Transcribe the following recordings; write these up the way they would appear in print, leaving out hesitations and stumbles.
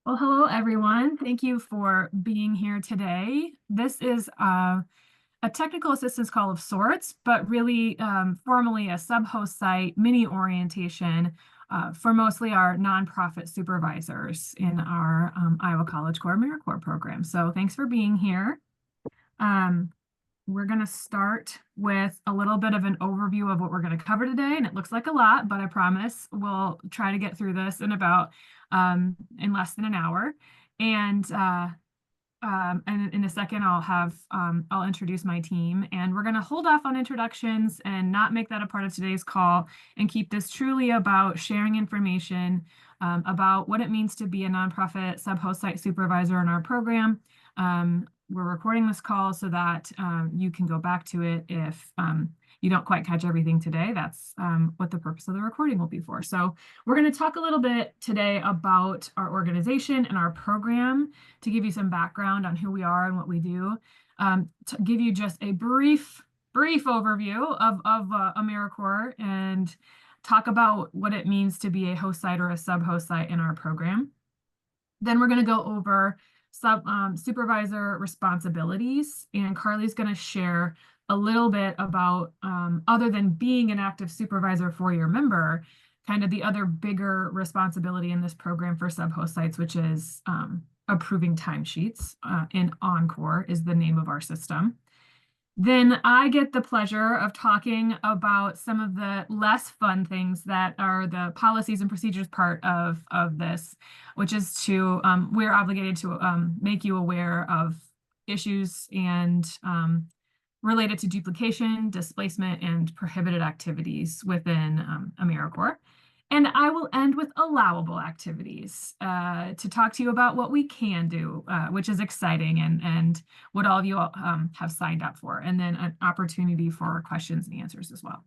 Well, hello, everyone. Thank you for being here today. This is a technical assistance call of sorts, but really formally a sub-host site mini orientation for mostly our nonprofit supervisors in our Iowa College Corps AmeriCorps program. So thanks for being here. We're going to start with a little bit of an overview of what we're going to cover today, and it looks like a lot, but I promise we'll try to get through this in about in less than an hour. And in a second, I'll introduce my team, and we're going to hold off on introductions and not make that a part of today's call and keep this truly about sharing information about what it means to be a nonprofit sub-host site supervisor in our program. We're recording this call so that you can go back to it if you don't quite catch everything today. That's what the purpose of the recording will be for. So we're going to talk a little bit today about our organization and our program to give you some background on who we are and what we do. To give you just a brief overview of AmeriCorps and talk about what it means to be a host site or a sub-host site in our program. Then we're going to go over supervisor responsibilities, and Carly's going to share a little bit about, other than being an active supervisor for your member, kind of the other bigger responsibility in this program for sub-host sites, which is approving timesheets. In Encore is the name of our system. Then I get the pleasure of talking about some of the less fun things that are the policies and procedures part of this, which is to, we're obligated to make you aware of issues and related to duplication, displacement, and prohibited activities within AmeriCorps. And I will end with allowable activities to talk to you about what we can do, which is exciting and what all of you have signed up for, and then an opportunity for questions and answers as well.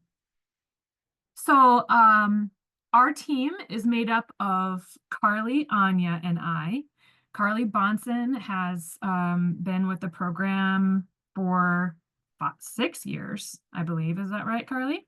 So our team is made up of Carly, Anya, and I. Carly Bonson has been with the program for about 6 years, I believe. Is that right, Carly?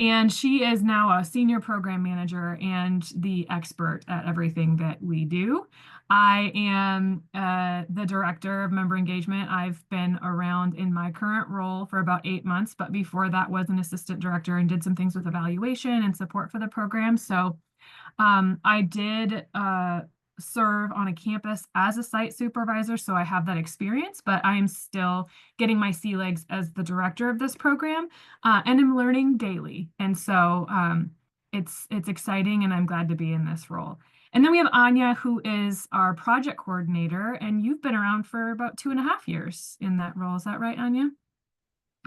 And she is now a senior program manager and the expert at everything that we do. I am the director of member engagement. I've been around in my current role for about 8 months, but before that was an assistant director and did some things with evaluation and support for the program. So I did serve on a campus as a site supervisor, so I have that experience, but I am still getting my sea legs as the director of this program, and I'm learning daily. And so it's exciting, and I'm glad to be in this role. And then we have Anya, who is our project coordinator, and you've been around for about 2.5 years in that role. Is that right, Anya?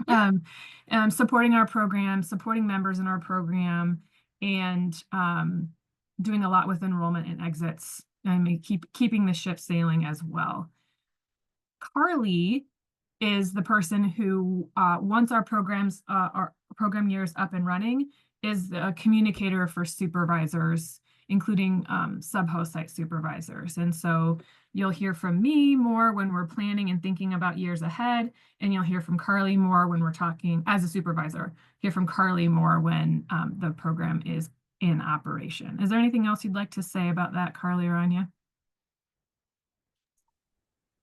Yeah. Supporting our program, supporting members in our program, and doing a lot with enrollment and exits, and keeping the ship sailing as well. Carly is the person who, once our program year is up and running, is the communicator for supervisors, including sub-host site supervisors. And so you'll hear from me more when we're planning and thinking about years ahead, and you'll hear from Carly more when we're talking as a supervisor. Hear from Carly more when the program is in operation. Is there anything else you'd like to say about that, Carly or Anya?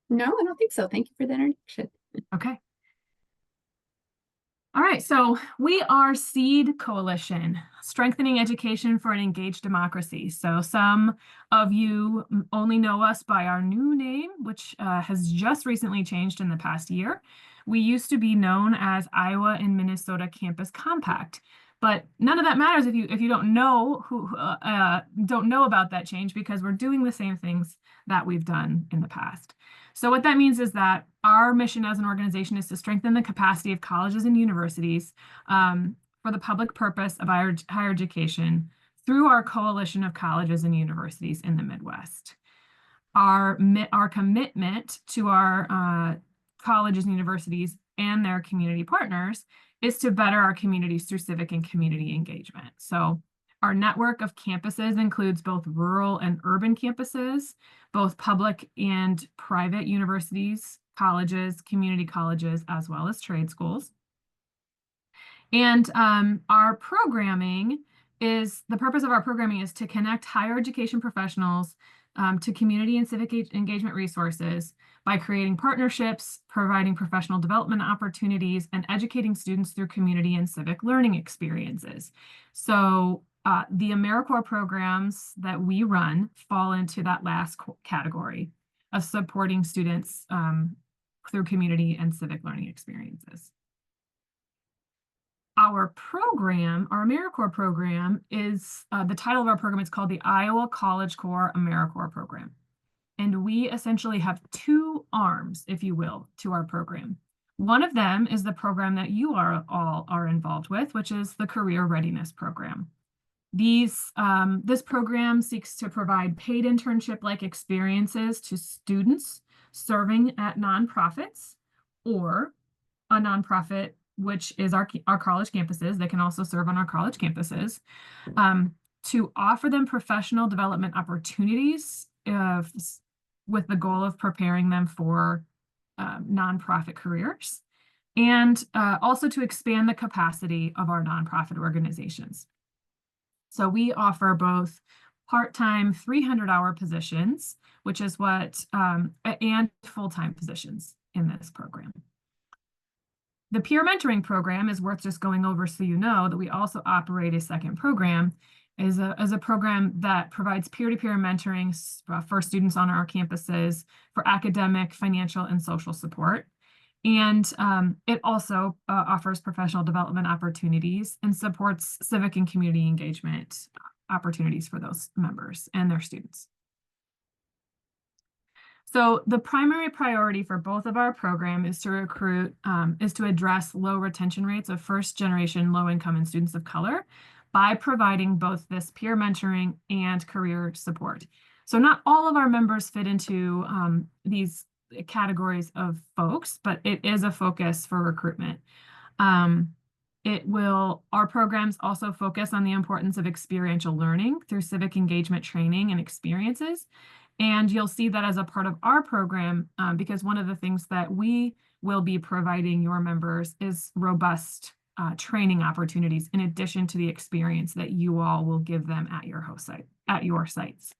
No, I don't think so. Thank you for the introduction. Okay. All right, so we are SEED Coalition, Strengthening Education for an Engaged Democracy. So some of you only know us by our new name, which has just recently changed in the past year. We used to be known as Iowa and Minnesota Campus Compact, but none of that matters if you don't know about that change, because we're doing the same things that we've done in the past. So what that means is that our mission as an organization is to strengthen the capacity of colleges and universities for the public purpose of higher education through our coalition of colleges and universities in the Midwest. Our commitment to our colleges and universities and their community partners is to better our communities through civic and community engagement. So our network of campuses includes both rural and urban campuses, both public and private universities, colleges, community colleges, as well as trade schools. And our programming the purpose of our programming is to connect higher education professionals to community and civic engagement resources by creating partnerships, providing professional development opportunities, and educating students through community and civic learning experiences. So the AmeriCorps programs that we run fall into that last category of supporting students through community and civic learning experiences. Our program, our AmeriCorps program, is the title of our program is called the Iowa College Corps AmeriCorps Program. And we essentially have two arms, if you will, to our program. One of them is the program that you all are involved with, which is the Career Readiness Program. This program seeks to provide paid internship-like experiences to students serving at nonprofits or a nonprofit, which is our college campuses. They can also serve on our college campuses, to offer them professional development opportunities with the goal of preparing them for nonprofit careers, and also to expand the capacity of our nonprofit organizations. So we offer both part-time 300-hour positions, which is what, and full-time positions in this program. The peer mentoring program is worth just going over so you know that we also operate a second program, is a program that provides peer-to-peer mentoring for students on our campuses for academic, financial, and social support. And it also offers professional development opportunities and supports civic and community engagement opportunities for those members and their students. So the primary priority for both of our program is to address low retention rates of first-generation low-income and students of color by providing both this peer mentoring and career support. So not all of our members fit into these categories of folks, but it is a focus for recruitment. Our programs also focus on the importance of experiential learning through civic engagement training and experiences. And you'll see that as a part of our program, because one of the things that we will be providing your members is robust training opportunities in addition to the experience that you all will give them at your sites.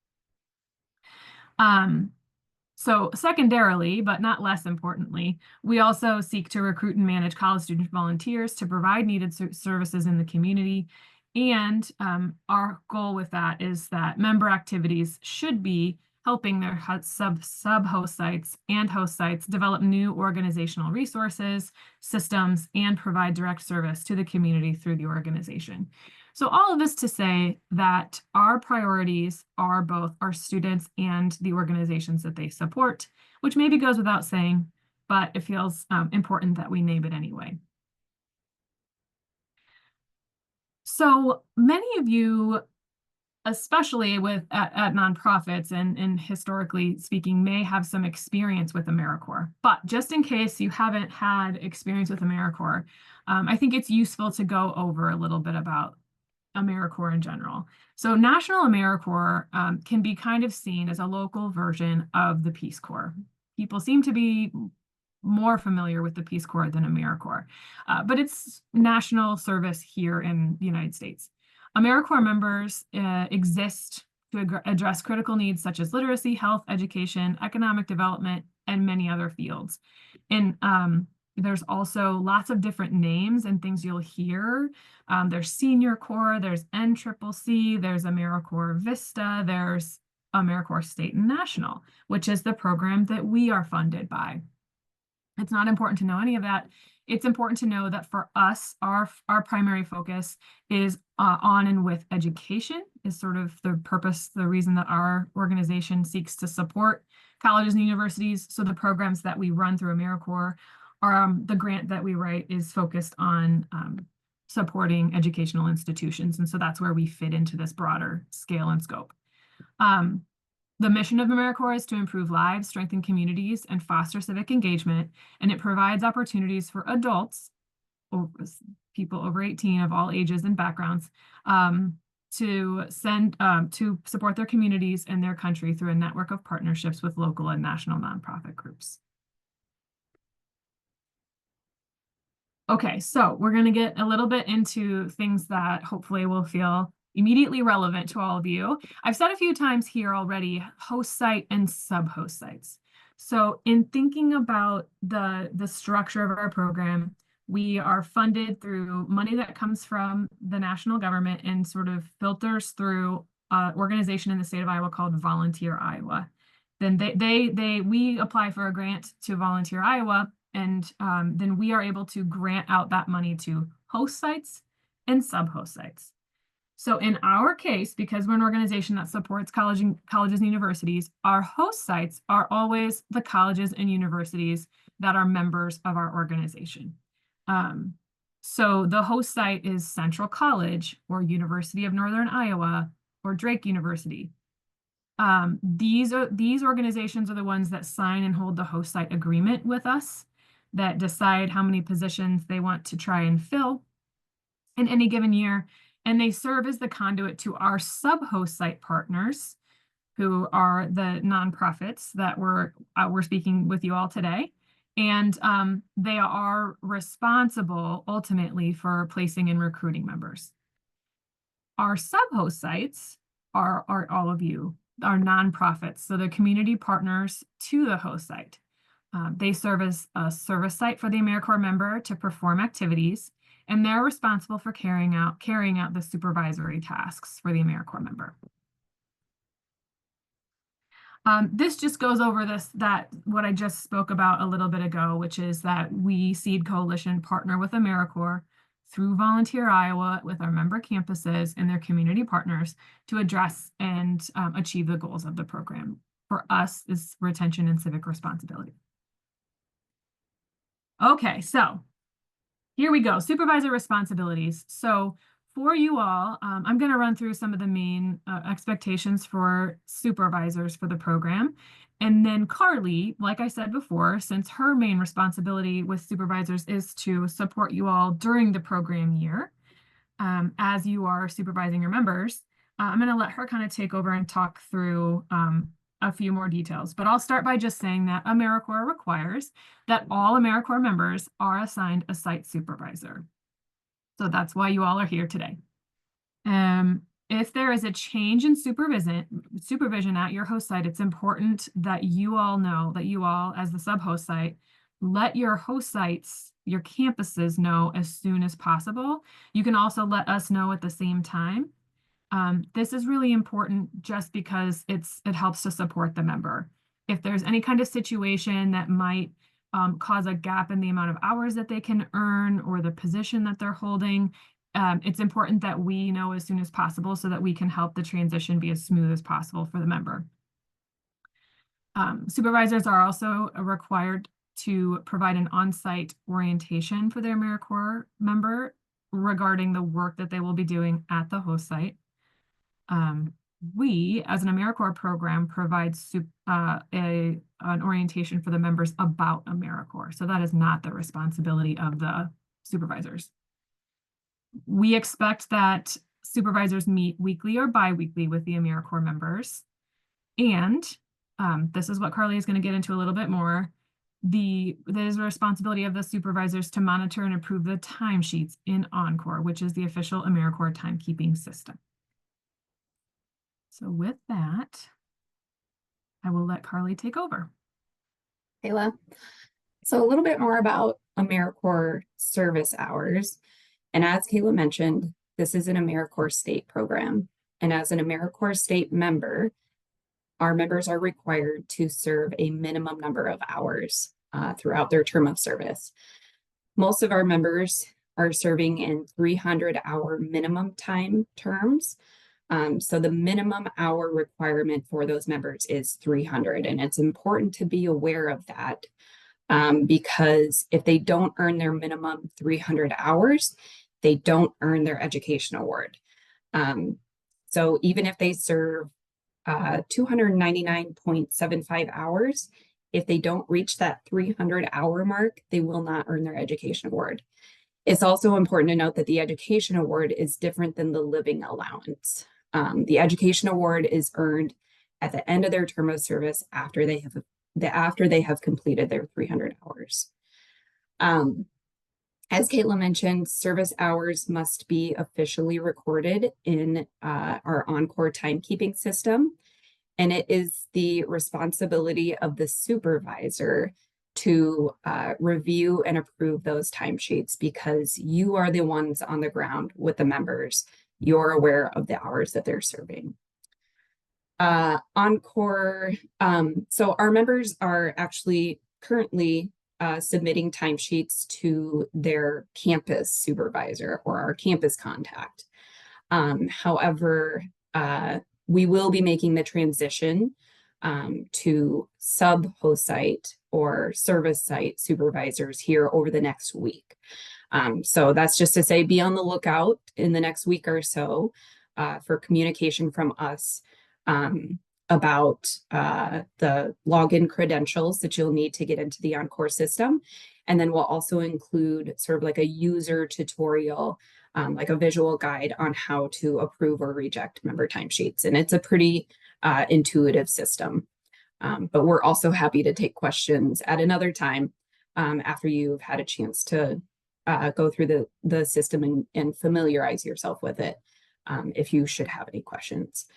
So secondarily, but not less importantly, we also seek to recruit and manage college student volunteers to provide needed services in the community. And our goal with that is that member activities should be helping their sub-host sites and host sites develop new organizational resources, systems, and provide direct service to the community through the organization. So all of this to say that our priorities are both our students and the organizations that they support, which maybe goes without saying, but it feels important that we name it anyway. So many of you, especially at nonprofits and historically speaking, may have some experience with AmeriCorps. But just in case you haven't had experience with AmeriCorps, I think it's useful to go over a little bit about AmeriCorps in general. So National AmeriCorps can be kind of seen as a local version of the Peace Corps. People seem to be more familiar with the Peace Corps than AmeriCorps, but it's national service here in the United States. AmeriCorps members exist to address critical needs such as literacy, health, education, economic development, and many other fields. And there's also lots of different names and things you'll hear. There's Senior Corps, there's NCCC, there's AmeriCorps Vista, there's AmeriCorps State and National, which is the program that we are funded by. It's not important to know any of that. It's important to know that for us, our primary focus is on and with education, is sort of the purpose, the reason that our organization seeks to support colleges and universities. So the programs that we run through AmeriCorps are, the grant that we write is focused on supporting educational institutions. And so that's where we fit into this broader scale and scope. The mission of AmeriCorps is to improve lives, strengthen communities, and foster civic engagement, and it provides opportunities for adults, people over 18 of all ages and backgrounds, to support their communities and their country through a network of partnerships with local and national nonprofit groups. Okay, so we're going to get a little bit into things that hopefully will feel immediately relevant to all of you. I've said a few times here already, host site and sub-host sites. So in thinking about the structure of our program, we are funded through money that comes from the national government and sort of filters through an organization in the state of Iowa called Volunteer Iowa. Then we apply for a grant to Volunteer Iowa, and then we are able to grant out that money to host sites and sub-host sites. So in our case, because we're an organization that supports colleges and universities, our host sites are always the colleges and universities that are members of our organization. So the host site is Central College or University of Northern Iowa or Drake University. These organizations are the ones that sign and hold the host site agreement with us, that decide how many positions they want to try and fill in any given year. And they serve as the conduit to our sub-host site partners, who are the nonprofits that we're speaking with you all today. And they are responsible ultimately for placing and recruiting members. Our sub-host sites are all of you, are nonprofits. So they're community partners to the host site. They serve as a service site for the AmeriCorps member to perform activities, and they're responsible for carrying out the supervisory tasks for the AmeriCorps member. This just goes over what I just spoke about a little bit ago, which is that we, Seed Coalition, partner with AmeriCorps through Volunteer Iowa with our member campuses and their community partners to address and achieve the goals of the program. For us, is retention and civic responsibility. Okay, so here we go, supervisor responsibilities. So for you all, I'm going to run through some of the main expectations for supervisors for the program. And then Carly, like I said before, since her main responsibility with supervisors is to support you all during the program year, as you are supervising your members, I'm going to let her kind of take over and talk through a few more details. But I'll start by just saying that AmeriCorps requires that all AmeriCorps members are assigned a site supervisor. So that's why you all are here today. If there is a change in supervision at your host site, it's important that you all know, that you all, as the sub-host site, let your host sites, your campuses know as soon as possible. You can also let us know at the same time. This is really important just because it helps to support the member. If there's any kind of situation that might cause a gap in the amount of hours that they can earn or the position that they're holding, it's important that we know as soon as possible so that we can help the transition be as smooth as possible for the member. Supervisors are also required to provide an on-site orientation for their AmeriCorps member regarding the work that they will be doing at the host site. We, as an AmeriCorps program, provide an orientation for the members about AmeriCorps. So that is not the responsibility of the supervisors. We expect that supervisors meet weekly or bi-weekly with the AmeriCorps members. And this is what Carly is going to get into a little bit more. There's a responsibility of the supervisors to monitor and approve the timesheets in Encore, which is the official AmeriCorps timekeeping system. So with that, I will let Carly take over. Kayla. So a little bit more about AmeriCorps service hours. And as Kayla mentioned, this is an AmeriCorps state program. And as an AmeriCorps state member, our members are required to serve a minimum number of hours throughout their term of service. Most of our members are serving in 300-hour minimum time terms. So the minimum hour requirement for those members is 300, and it's important to be aware of that because if they don't earn their minimum 300 hours, they don't earn their education award. So even if they serve 299.75 hours, if they don't reach that 300-hour mark, they will not earn their education award. It's also important to note that the education award is different than the living allowance. The education award is earned at the end of their term of service after they have completed their 300 hours. As Caitlin mentioned, service hours must be officially recorded in our AmeriCorps timekeeping system. And it is the responsibility of the supervisor to review and approve those timesheets because you are the ones on the ground with the members. You're aware of the hours that they're serving. AmeriCorps, so our members are actually currently submitting timesheets to their campus supervisor or our campus contact. However, we will be making the transition to sub-host site or service site supervisors here over the next week. So that's just to say, be on the lookout in the next week or so for communication from us about the login credentials that you'll need to get into the AmeriCorps system. And then we'll also include sort of like a user tutorial, like a visual guide on how to approve or reject member timesheets. And it's a pretty intuitive system. But we're also happy to take questions at another time after you've had a chance to go through the system and familiarize yourself with it if you should have any questions.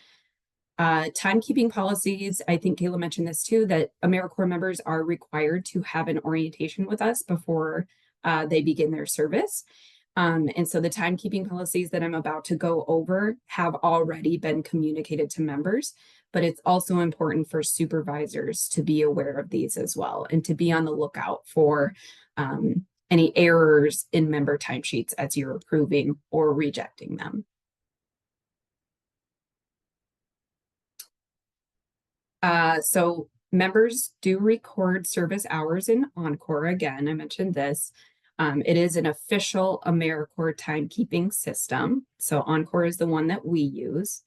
Timekeeping policies, I think Kayla mentioned this too, that AmeriCorps members are required to have an orientation with us before they begin their service. And so the timekeeping policies that I'm about to go over have already been communicated to members, but it's also important for supervisors to be aware of these as well and to be on the lookout for any errors in member timesheets as you're approving or rejecting them. So members do record service hours in AmeriCorps. Again, I mentioned this. It is an official AmeriCorps timekeeping system. So AmeriCorps is the one that we use.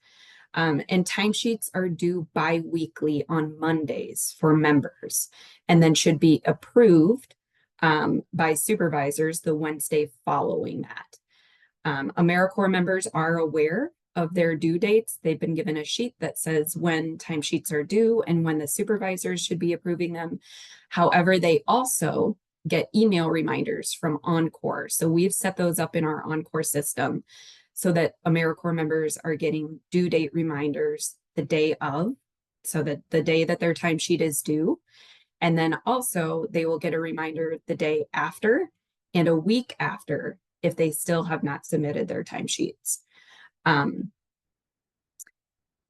And timesheets are due bi-weekly on Mondays for members and then should be approved by supervisors the Wednesday following that. AmeriCorps members are aware of their due dates. They've been given a sheet that says when timesheets are due and when the supervisors should be approving them. However, they also get email reminders from AmeriCorps. So we've set those up in our AmeriCorps system so that AmeriCorps members are getting due date reminders the day of, so that the day that their timesheet is due. And then also they will get a reminder the day after and a week after if they still have not submitted their timesheets.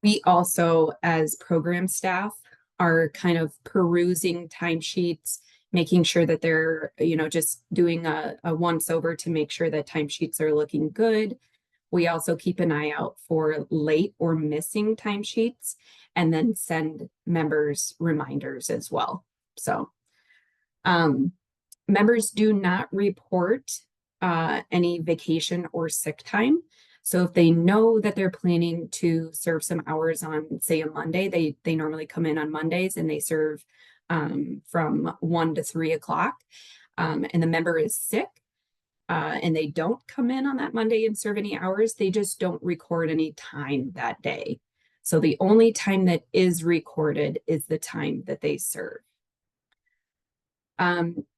We also, as program staff, are kind of perusing timesheets, making sure that they're, just doing a once over to make sure that timesheets are looking good. We also keep an eye out for late or missing timesheets and then send members reminders as well. So members do not report any vacation or sick time. So if they know that they're planning to serve some hours on, say, a Monday, they normally come in on Mondays and they serve from 1 to 3 o'clock, and the member is sick and they don't come in on that Monday and serve any hours, they just don't record any time that day. So the only time that is recorded is the time that they serve.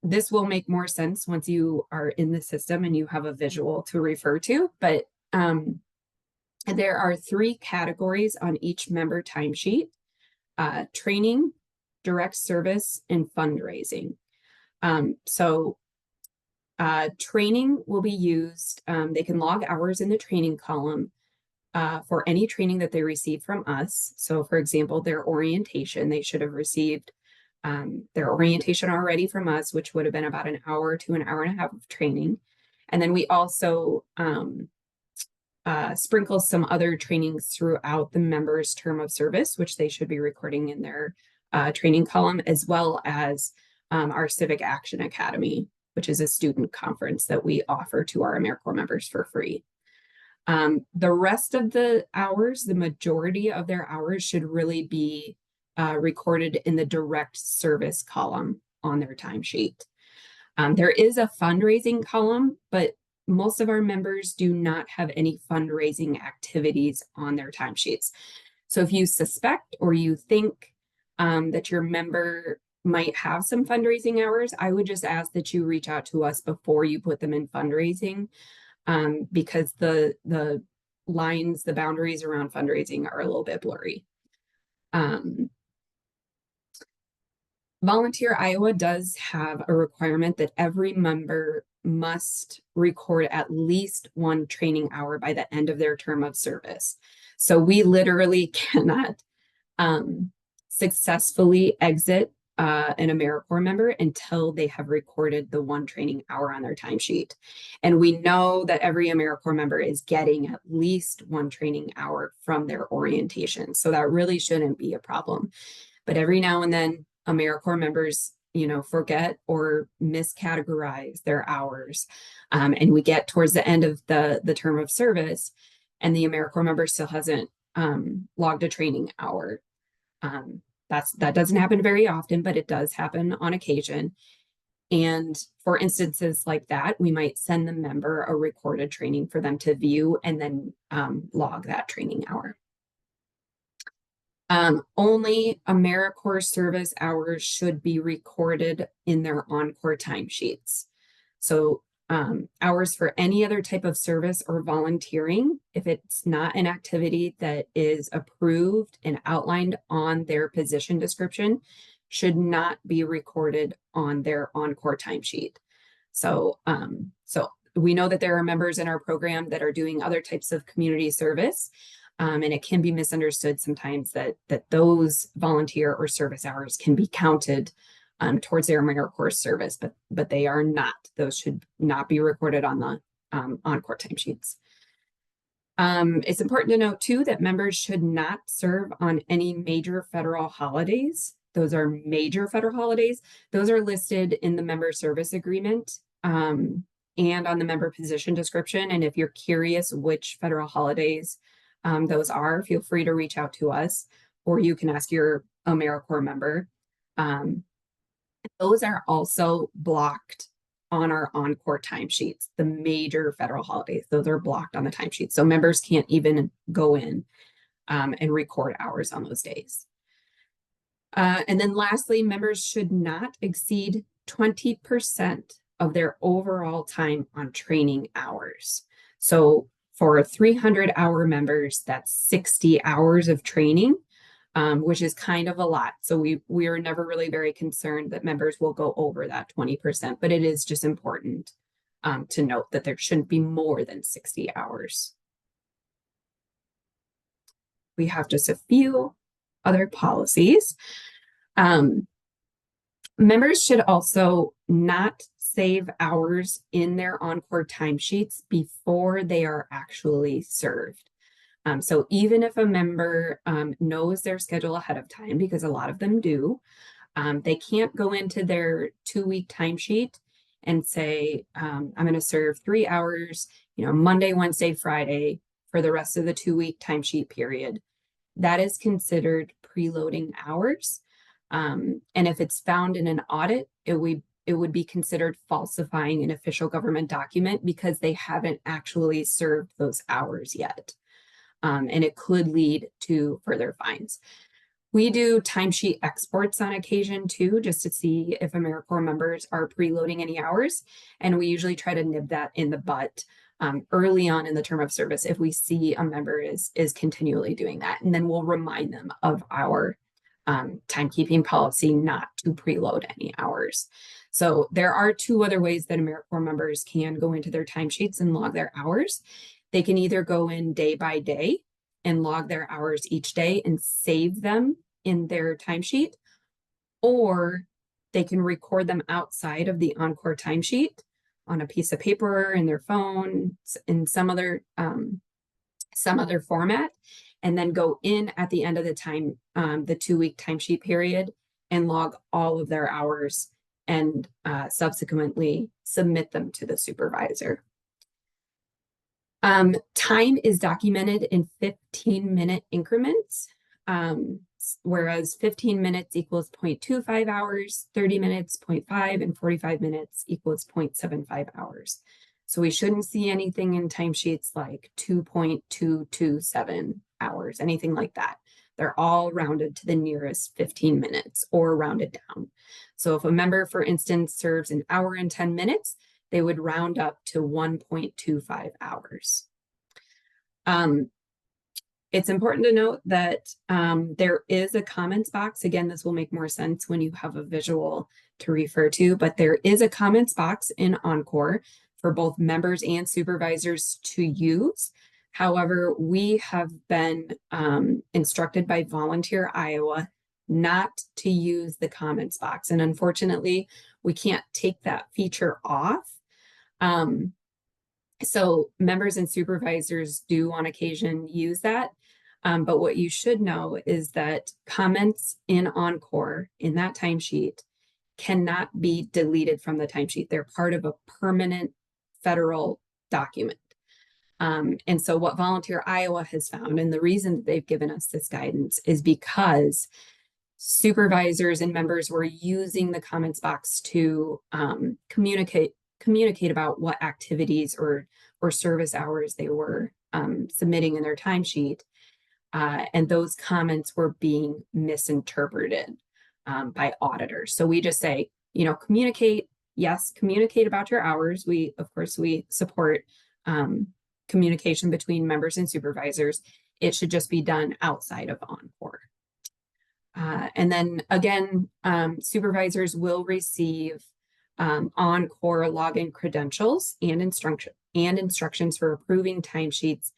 This will make more sense once you are in the system and you have a visual to refer to, but there are 3 categories on each member timesheet: training, direct service, and fundraising. Training will be used. They can log hours in the training column for any training that they receive from us. So for example, their orientation, they should have received their orientation already from us, which would have been about an hour to an hour and a half of training. And then we also sprinkle some other trainings throughout the member's term of service, which they should be recording in their training column, as well as our Civic Action Academy, which is a student conference that we offer to our AmeriCorps members for free. The rest of the hours, the majority of their hours, should really be recorded in the direct service column on their timesheet. There is a fundraising column, but most of our members do not have any fundraising activities on their timesheets. So if you suspect or you think that your member might have some fundraising hours, I would just ask that you reach out to us before you put them in fundraising, because the lines, the boundaries around fundraising are a little bit blurry. Volunteer Iowa does have a requirement that every member must record at least one training hour by the end of their term of service. So we literally cannot successfully exit an AmeriCorps member until they have recorded the one training hour on their timesheet. And we know that every AmeriCorps member is getting at least one training hour from their orientation. So that really shouldn't be a problem. But every now and then, AmeriCorps members, forget or miscategorize their hours. And we get towards the end of the term of service, and the AmeriCorps member still hasn't logged a training hour. That doesn't happen very often, but it does happen on occasion. And for instances like that, we might send the member a recorded training for them to view and then log that training hour. Only AmeriCorps service hours should be recorded in their OnCorps timesheets. So hours for any other type of service or volunteering, if it's not an activity that is approved and outlined on their position description, should not be recorded on their OnCorps timesheet. So we know that there are members in our program that are doing other types of community service. And it can be misunderstood sometimes that those volunteer or service hours can be counted towards their AmeriCorps service, but they are not. Those should not be recorded on the OnCorps timesheets. It's important to note too that members should not serve on any major federal holidays. Those are major federal holidays. Those are listed in the member service agreement and on the member position description. And if you're curious which federal holidays those are, feel free to reach out to us, or you can ask your AmeriCorps member. Those are also blocked on our OnCorps timesheets. The major federal holidays, those are blocked on the timesheet. So members can't even go in and record hours on those days. And then lastly, members should not exceed 20% of their overall time on training hours. So for 300-hour members, that's 60 hours of training, which is kind of a lot. So we are never really very concerned that members will go over that 20%, but it is just important to note that there shouldn't be more than 60 hours. We have just a few other policies. Members should also not save hours in their OnCorps timesheets before they are actually served. So even if a member knows their schedule ahead of time, because a lot of them do, they can't go into their 2-week timesheet and say, I'm going to serve 3 hours, Monday, Wednesday, Friday for the rest of the 2-week timesheet period. That is considered preloading hours. And if it's found in an audit, it would be considered falsifying an official government document because they haven't actually served those hours yet. And it could lead to further fines. We do timesheet exports on occasion too, just to see if AmeriCorps members are preloading any hours. And we usually try to nib that in the butt early on in the term of service if we see a member is continually doing that. And then we'll remind them of our timekeeping policy not to preload any hours. So there are 2 other ways that AmeriCorps members can go into their timesheets and log their hours. They can either go in day by day and log their hours each day and save them in their timesheet, or they can record them outside of the OnCorps timesheet on a piece of paper, in their phone, in some other format, and then go in at the end of the time, the 2-week timesheet period, and log all of their hours and subsequently submit them to the supervisor. Time is documented in 15-minute increments, whereas 15 minutes equals 0.25 hours, 30 minutes 0.5, and 45 minutes equals 0.75 hours. So we shouldn't see anything in timesheets like 2.227 hours, anything like that. They're all rounded to the nearest 15 minutes or rounded down. So if a member, for instance, serves an hour and 10 minutes, they would round up to 1.25 hours. It's important to note that there is a comments box. Again, this will make more sense when you have a visual to refer to, but there is a comments box in AmeriCorps for both members and supervisors to use. However, we have been instructed by Volunteer Iowa not to use the comments box. And unfortunately, we can't take that feature off. So members and supervisors do on occasion use that. But what you should know is that comments in AmeriCorps in that timesheet cannot be deleted from the timesheet. They're part of a permanent federal document. And so what Volunteer Iowa has found, and the reason that they've given us this guidance is because supervisors and members were using the comments box to communicate about what activities or service hours they were submitting in their timesheet. And those comments were being misinterpreted by auditors. So we just say, communicate, yes, communicate about your hours. Of course, we support communication between members and supervisors. It should just be done outside of AmeriCorps. And then again, supervisors will receive AmeriCorps login credentials and instructions for approving timesheets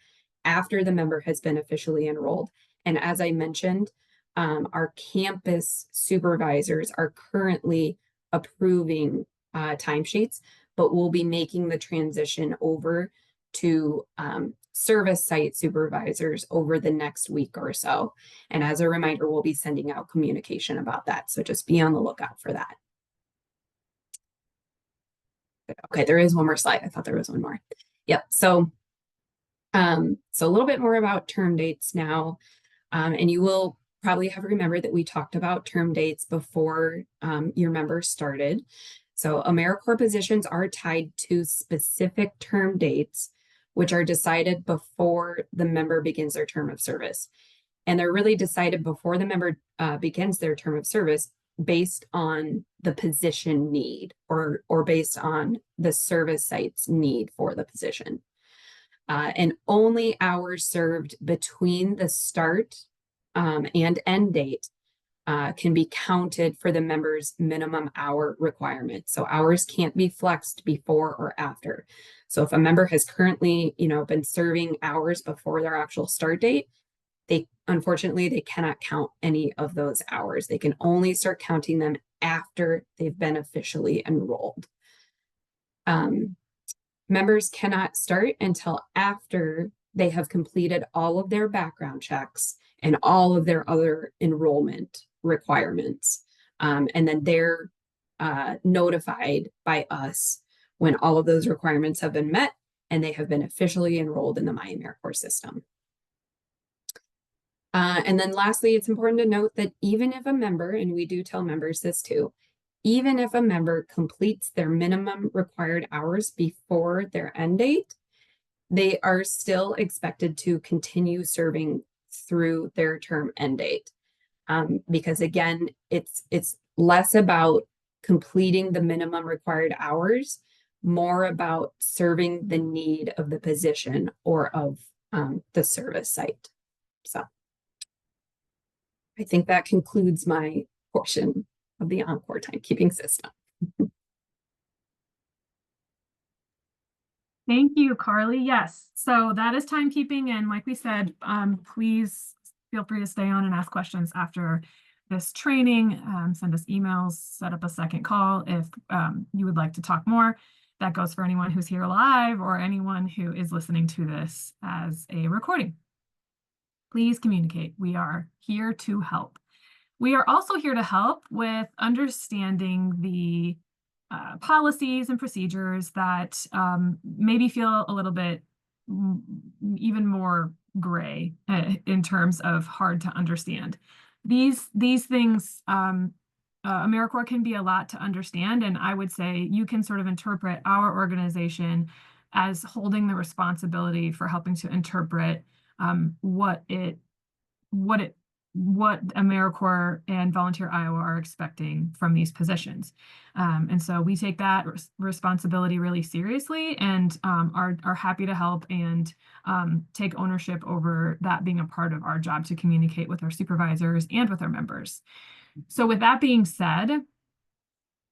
after the member has been officially enrolled. And as I mentioned, our campus supervisors are currently approving timesheets, but we'll be making the transition over to service site supervisors over the next week or so. And as a reminder, we'll be sending out communication about that. So just be on the lookout for that. Okay, there is one more slide. I thought there was one more. Yep. So a little bit more about term dates now. And you will probably have remembered that we talked about term dates before your members started. So AmeriCorps positions are tied to specific term dates, which are decided before the member begins their term of service. And they're really decided before the member begins their term of service based on the position need or based on the service site's need for the position. And only hours served between the start and end date can be counted for the member's minimum hour requirement. So hours can't be flexed before or after. So if a member has currently, been serving hours before their actual start date, unfortunately, they cannot count any of those hours. They can only start counting them after they've been officially enrolled. Members cannot start until after they have completed all of their background checks and all of their other enrollment requirements. And then they're notified by us when all of those requirements have been met and they have been officially enrolled in the AmeriCorps system. And then lastly, it's important to note that even if a member, and we do tell members this too, even if a member completes their minimum required hours before their end date, they are still expected to continue serving through their term end date. Because again, it's less about completing the minimum required hours, more about serving the need of the position or of the service site. So I think that concludes my portion of the AmeriCorps timekeeping system. Thank you, Carly. Yes, so that is timekeeping. And like we said, please feel free to stay on and ask questions after this training. Send us emails, set up a second call if you would like to talk more. That goes for anyone who's here live or anyone who is listening to this as a recording. Please communicate. We are here to help. We are also here to help with understanding the policies and procedures that maybe feel a little bit even more gray in terms of hard to understand. These things, AmeriCorps can be a lot to understand, and I would say you can sort of interpret our organization as holding the responsibility for helping to interpret what AmeriCorps and Volunteer Iowa are expecting from these positions. And so we take that responsibility really seriously, and are happy to help and take ownership over that being a part of our job to communicate with our supervisors and with our members. So with that being said,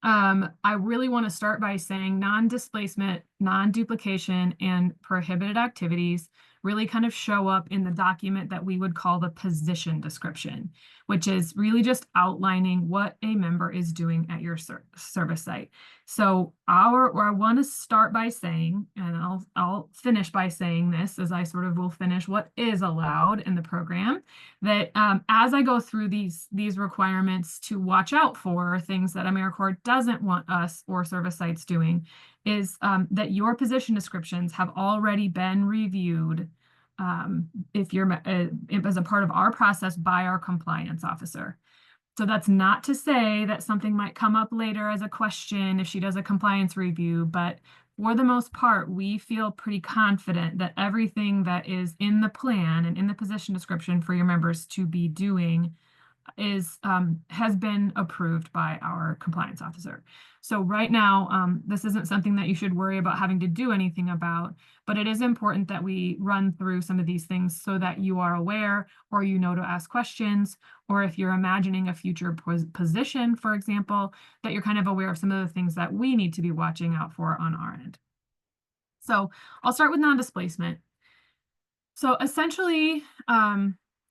I really want to start by saying non-displacement, non-duplication, and prohibited activities really kind of show up in the document that we would call the position description, which is really just outlining what a member is doing at your service site. So I want to start by saying, and I'll finish by saying this as I sort of will finish what is allowed in the program, that as I go through these requirements to watch out for things that AmeriCorps doesn't want us or service sites doing, is that your position descriptions have already been reviewed if you're as a part of our process by our compliance officer. So that's not to say that something might come up later as a question if she does a compliance review, but for the most part, we feel pretty confident that everything that is in the plan and in the position description for your members to be doing has been approved by our compliance officer. So right now, this isn't something that you should worry about having to do anything about, but it is important that we run through some of these things so that you are aware, or you know to ask questions, or if you're imagining a future position, for example, that you're kind of aware of some of the things that we need to be watching out for on our end. So I'll start with non-displacement. So essentially,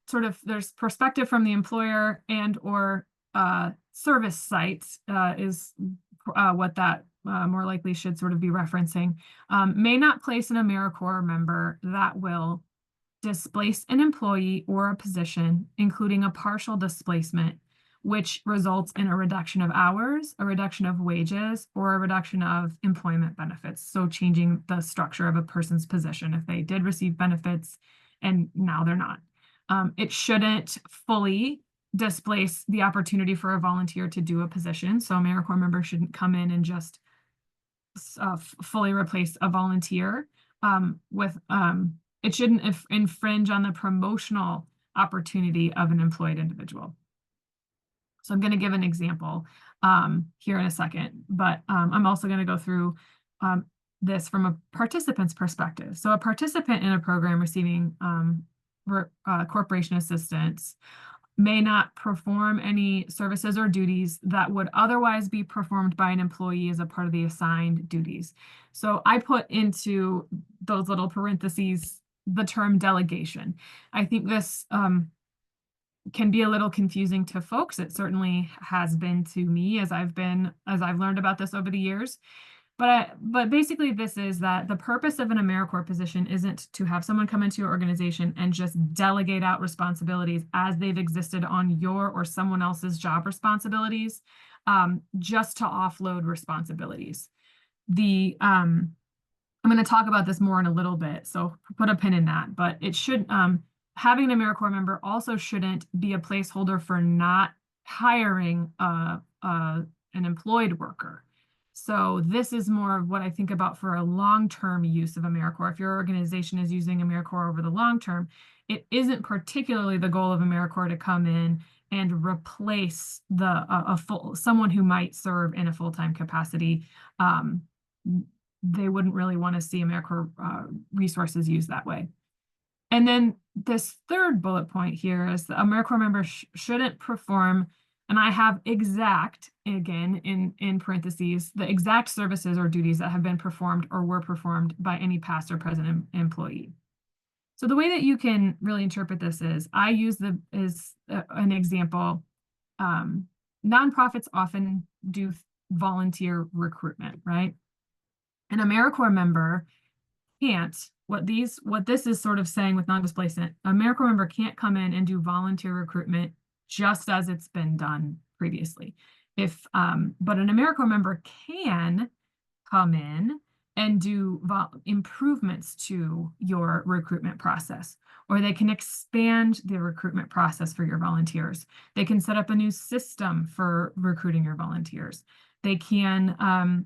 sort of there's perspective from the employer and or service sites is what that more likely should sort of be referencing, may not place an AmeriCorps member that will displace an employee or a position, including a partial displacement, which results in a reduction of hours, a reduction of wages, or a reduction of employment benefits. So changing the structure of a person's position if they did receive benefits and now they're not. It shouldn't fully displace the opportunity for a volunteer to do a position. So AmeriCorps members shouldn't come in and just fully replace a volunteer it shouldn't infringe on the promotional opportunity of an employed individual. So I'm going to give an example here in a second, but I'm also going to go through this from a participant's perspective. So a participant in a program receiving corporation assistance may not perform any services or duties that would otherwise be performed by an employee as a part of the assigned duties. So I put into those little parentheses the term delegation. I think this can be a little confusing to folks. It certainly has been to me as I've learned about this over the years. But basically this is that the purpose of an AmeriCorps position isn't to have someone come into your organization and just delegate out responsibilities as they've existed on your or someone else's job responsibilities, just to offload responsibilities. I'm going to talk about this more in a little bit, so put a pin in that, but it should, having an AmeriCorps member also shouldn't be a placeholder for not hiring an employed worker. So this is more of what I think about for a long-term use of AmeriCorps. If your organization is using AmeriCorps over the long term, it isn't particularly the goal of AmeriCorps to come in and replace someone who might serve in a full-time capacity. They wouldn't really want to see AmeriCorps resources used that way. And then this third bullet point here is the AmeriCorps member shouldn't perform, and I have exact, again, in parentheses, the exact services or duties that have been performed or were performed by any past or present employee. So the way that you can really interpret this is, I use an example. Nonprofits often do volunteer recruitment, right? An AmeriCorps member can't, what this is sort of saying with non-displacement, AmeriCorps member can't come in and do volunteer recruitment just as it's been done previously. But an AmeriCorps member can come in and do improvements to your recruitment process, or they can expand the recruitment process for your volunteers. They can set up a new system for recruiting your volunteers. They can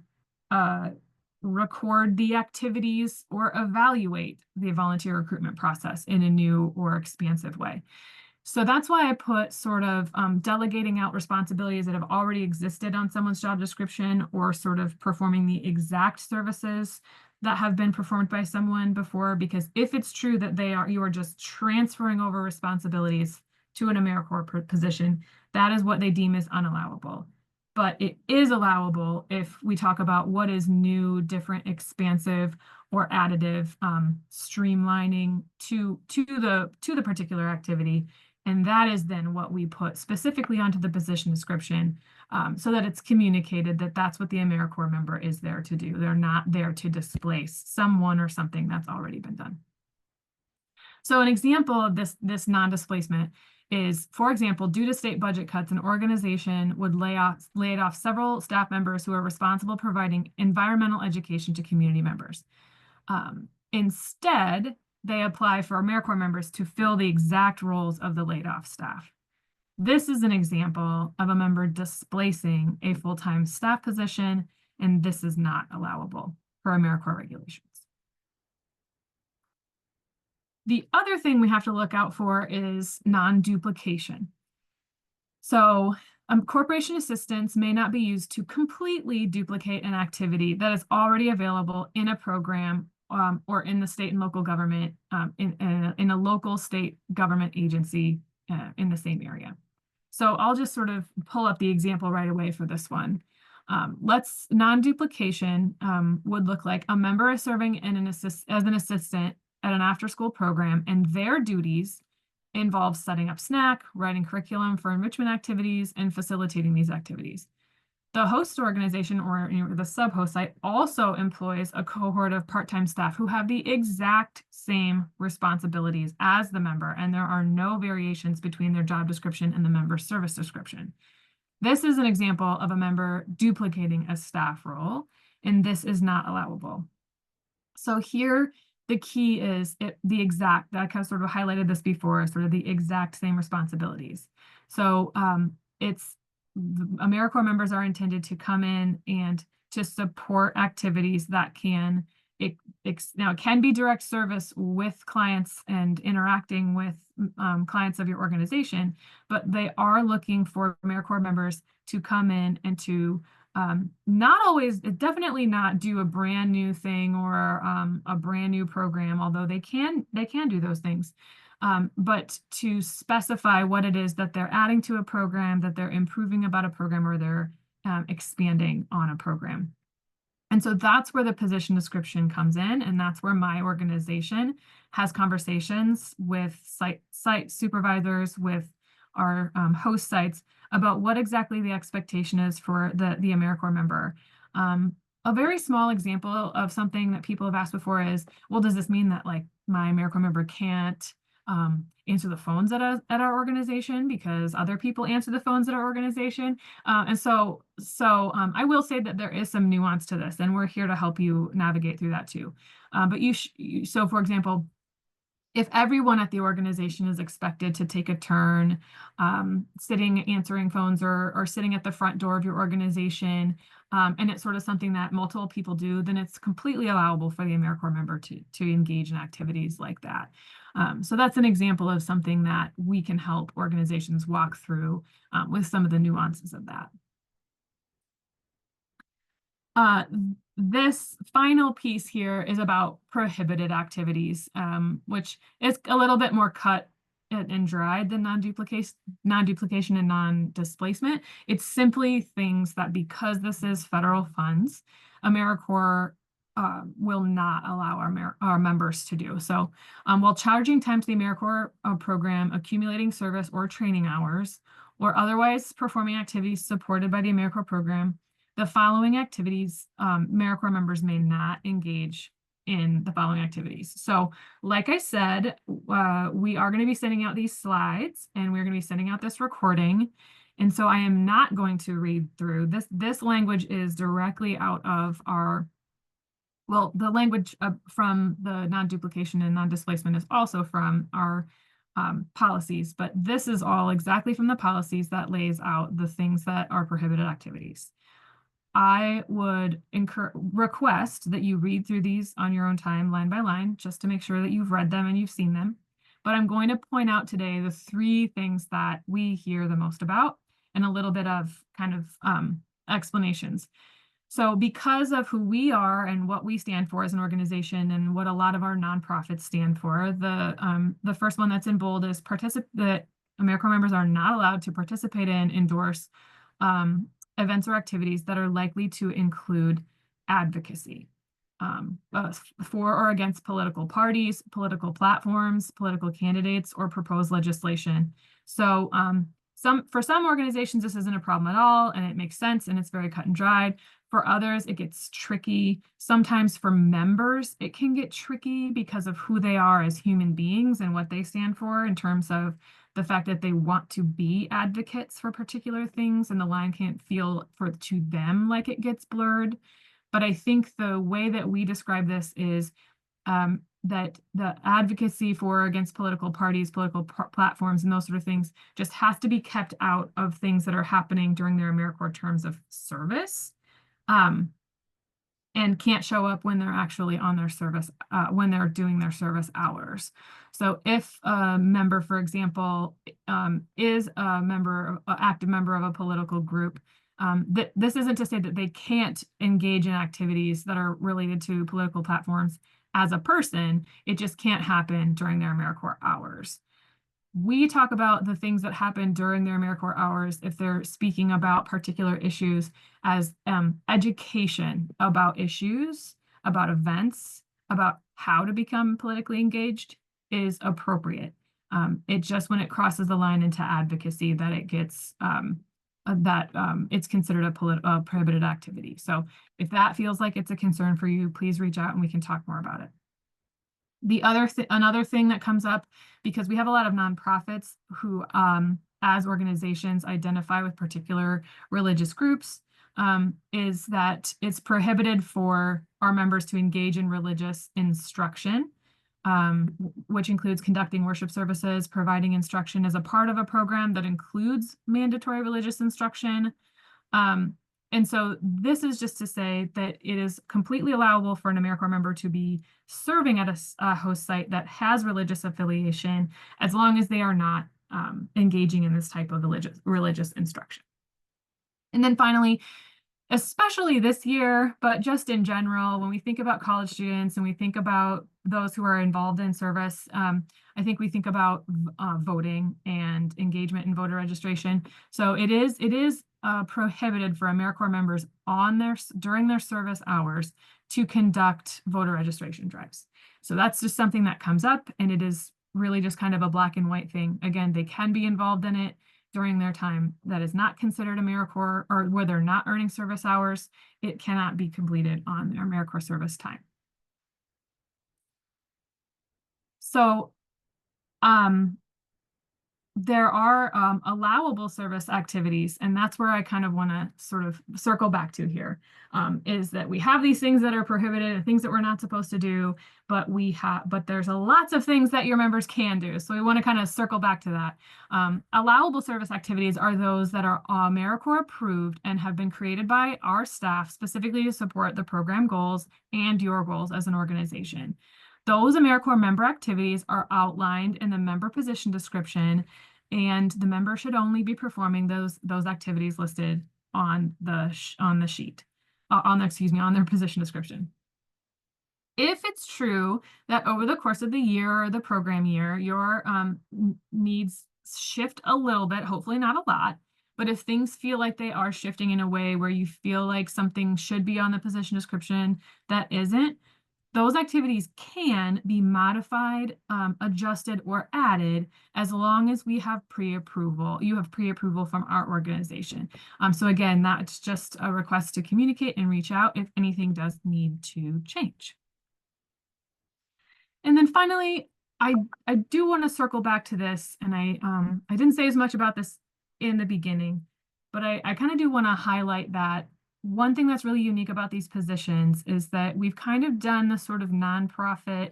record the activities, or evaluate the volunteer recruitment process in a new or expansive way. So that's why I put sort of delegating out responsibilities that have already existed on someone's job description, or sort of performing the exact services that have been performed by someone before. Because if it's true that you are just transferring over responsibilities to an AmeriCorps position, that is what they deem as unallowable. But it is allowable if we talk about what is new, different, expansive, or additive, streamlining to the particular activity. And that is then what we put specifically onto the position description, so that it's communicated that that's what the AmeriCorps member is there to do. They're not there to displace someone or something that's already been done. So an example of this non-displacement is, for example, due to state budget cuts, an organization would laid off several staff members who are responsible providing environmental education to community members. Instead, they apply for AmeriCorps members to fill the exact roles of the laid off staff. This is an example of a member displacing a full-time staff position, and this is not allowable per AmeriCorps regulations. The other thing we have to look out for is non-duplication. So corporation assistance may not be used to completely duplicate an activity that is already available in a program, or in the state and local government, in a local state government agency in the same area. So I'll just sort of pull up the example right away for this one. Non-duplication would look like a member is serving as an assistant at an after-school program, and their duties involve setting up snack, writing curriculum for enrichment activities, and facilitating these activities. The host organization, or the sub-host site, also employs a cohort of part-time staff who have the exact same responsibilities as the member, and there are no variations between their job description and the member's service description. This is an example of a member duplicating a staff role, and this is not allowable. So here, the key is the exact, that kind of sort of highlighted this before, sort of the exact same responsibilities. So AmeriCorps members are intended to come in and to support activities that can, now it can be direct service with clients and interacting with clients of your organization, but they are looking for AmeriCorps members to come in and to not always, definitely not do a brand new thing or a brand new program, although they can do those things. But to specify what it is that they're adding to a program, that they're improving about a program, or they're expanding on a program. And so that's where the position description comes in, and that's where my organization has conversations with site supervisors, with our host sites, about what exactly the expectation is for the AmeriCorps member. A very small example of something that people have asked before is, well, does this mean that like my AmeriCorps member can't answer the phones at our organization because other people answer the phones at our organization? And so I will say that there is some nuance to this, and we're here to help you navigate through that too. But so for example, if everyone at the organization is expected to take a turn answering phones, or sitting at the front door of your organization, and it's sort of something that multiple people do, then it's completely allowable for the AmeriCorps member to engage in activities like that. So that's an example of something that we can help organizations walk through with some of the nuances of that. This final piece here is about prohibited activities, which is a little bit more cut and dried than non-duplication and non-displacement. It's simply things that, because this is federal funds, AmeriCorps will not allow our members to do. So while charging time to the AmeriCorps program, accumulating service or training hours, or otherwise performing activities supported by the AmeriCorps program, the following activities, AmeriCorps members may not engage in the following activities. So like I said, we are going to be sending out these slides, and we're going to be sending out this recording. And so I am not going to read through this. This language is directly out of the language from the non-duplication and non-displacement is also from our policies, but this is all exactly from the policies that lays out the things that are prohibited activities. I would request that you read through these on your own time, line by line, just to make sure that you've read them and you've seen them. But I'm going to point out today the three things that we hear the most about and a little bit of kind of explanations. So because of who we are and what we stand for as an organization and what a lot of our nonprofits stand for, the first one that's in bold is that AmeriCorps members are not allowed to participate in, endorse events or activities that are likely to include advocacy for or against political parties, political platforms, political candidates, or proposed legislation. So for some organizations, this isn't a problem at all, and it makes sense, and it's very cut and dried. For others, it gets tricky. Sometimes for members, it can get tricky because of who they are as human beings and what they stand for in terms of the fact that they want to be advocates for particular things, and the line can't feel to them like it gets blurred. But I think the way that we describe this is that the advocacy for or against political parties, political platforms, and those sort of things just has to be kept out of things that are happening during their AmeriCorps terms of service. And can't show up when they're actually on their service, when they're doing their service hours. So if a member, for example, is a member, an active member of a political group, this isn't to say that they can't engage in activities that are related to political platforms as a person. It just can't happen during their AmeriCorps hours. We talk about the things that happen during their AmeriCorps hours if they're speaking about particular issues as education about issues, about events, about how to become politically engaged is appropriate. It's just when it crosses the line into advocacy that it gets it's considered a prohibited activity. So if that feels like it's a concern for you, please reach out and we can talk more about it. Another thing that comes up, because we have a lot of nonprofits who, as organizations, identify with particular religious groups, is that it's prohibited for our members to engage in religious instruction, which includes conducting worship services, providing instruction as a part of a program that includes mandatory religious instruction. And so this is just to say that it is completely allowable for an AmeriCorps member to be serving at a host site that has religious affiliation, as long as they are not engaging in this type of religious instruction. And then finally, especially this year, but just in general, when we think about college students and we think about those who are involved in service, I think we think about voting and engagement in voter registration. So it is prohibited for AmeriCorps members during their service hours to conduct voter registration drives. So that's just something that comes up, and it is really just kind of a black and white thing. Again, they can be involved in it during their time that is not considered AmeriCorps, or where they're not earning service hours. It cannot be completed on their AmeriCorps service time. So there are allowable service activities, and that's where I kind of want to sort of circle back to here, is that we have these things that are prohibited and things that we're not supposed to do, but there's lots of things that your members can do. So we want to kind of circle back to that. Allowable service activities are those that are AmeriCorps approved and have been created by our staff specifically to support the program goals and your goals as an organization. Those AmeriCorps member activities are outlined in the member position description, and the member should only be performing those activities listed on the sheet, on their position description. If it's true that over the course of the year or the program year, your needs shift a little bit, hopefully not a lot, but if things feel like they are shifting in a way where you feel like something should be on the position description that isn't, those activities can be modified, adjusted, or added as long as we have pre-approval. You have pre-approval from our organization. So again, that's just a request to communicate and reach out if anything does need to change. And then finally, I do want to circle back to this, and I didn't say as much about this in the beginning, but I kind of do want to highlight that one thing that's really unique about these positions is that we've kind of done the sort of nonprofit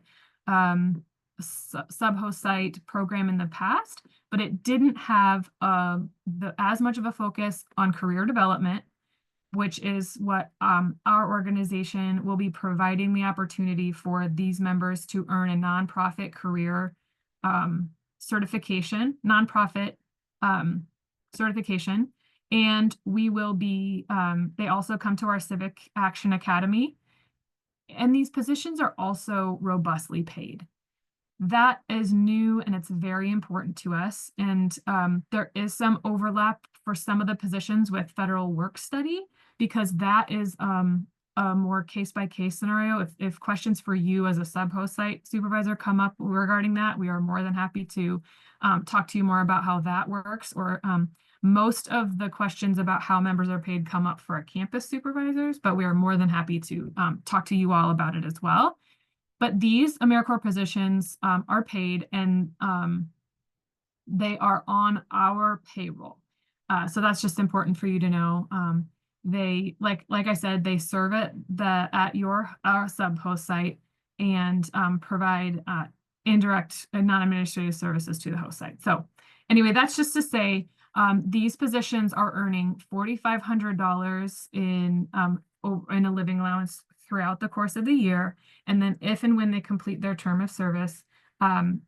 sub-host site program in the past, but it didn't have as much of a focus on career development. which is what our organization will be providing the opportunity for these members to earn a nonprofit career certification, nonprofit certification. And we will be, they also come to our Civic Action Academy. And these positions are also robustly paid. That is new and it's very important to us. And there is some overlap for some of the positions with federal work study, because that is a more case-by-case scenario. If questions for you as a sub-host site supervisor come up regarding that, we are more than happy to talk to you more about how that works. Or most of the questions about how members are paid come up for our campus supervisors, but we are more than happy to talk to you all about it as well. But these AmeriCorps positions are paid, and they are on our payroll. So that's just important for you to know. They, like I said, they serve at our sub-host site and provide indirect and non-administrative services to the host site. So anyway, that's just to say these positions are earning $4,500 in a living allowance throughout the course of the year. And then if and when they complete their term of service,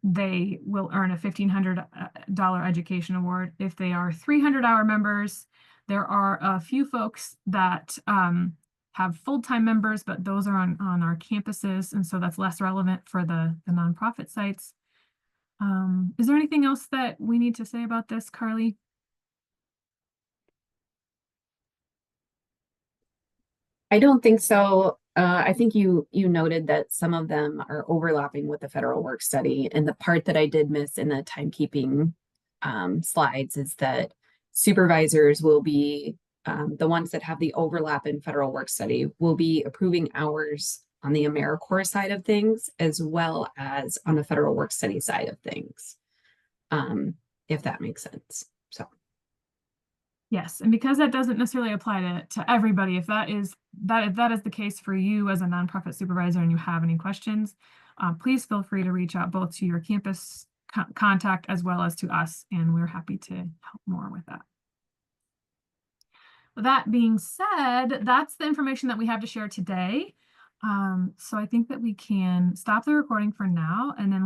they will earn a $1,500 education award. If they are 300-hour members, there are a few folks that have full-time members, but those are on our campuses. And so that's less relevant for the nonprofit sites. Is there anything else that we need to say about this, Carly? I don't think so. I think you noted that some of them are overlapping with the federal work study. And the part that I did miss in the timekeeping slides is that supervisors will be the ones that have the overlap in federal work study will be approving hours on the AmeriCorps side of things, as well as on the federal work study side of things, if that makes sense. So. Yes, and because that doesn't necessarily apply to everybody, if that is the case for you as a nonprofit supervisor and you have any questions, please feel free to reach out both to your campus contact as well as to us, and we're happy to help more with that. With that being said, that's the information that we have to share today. So I think that we can stop the recording for now, and then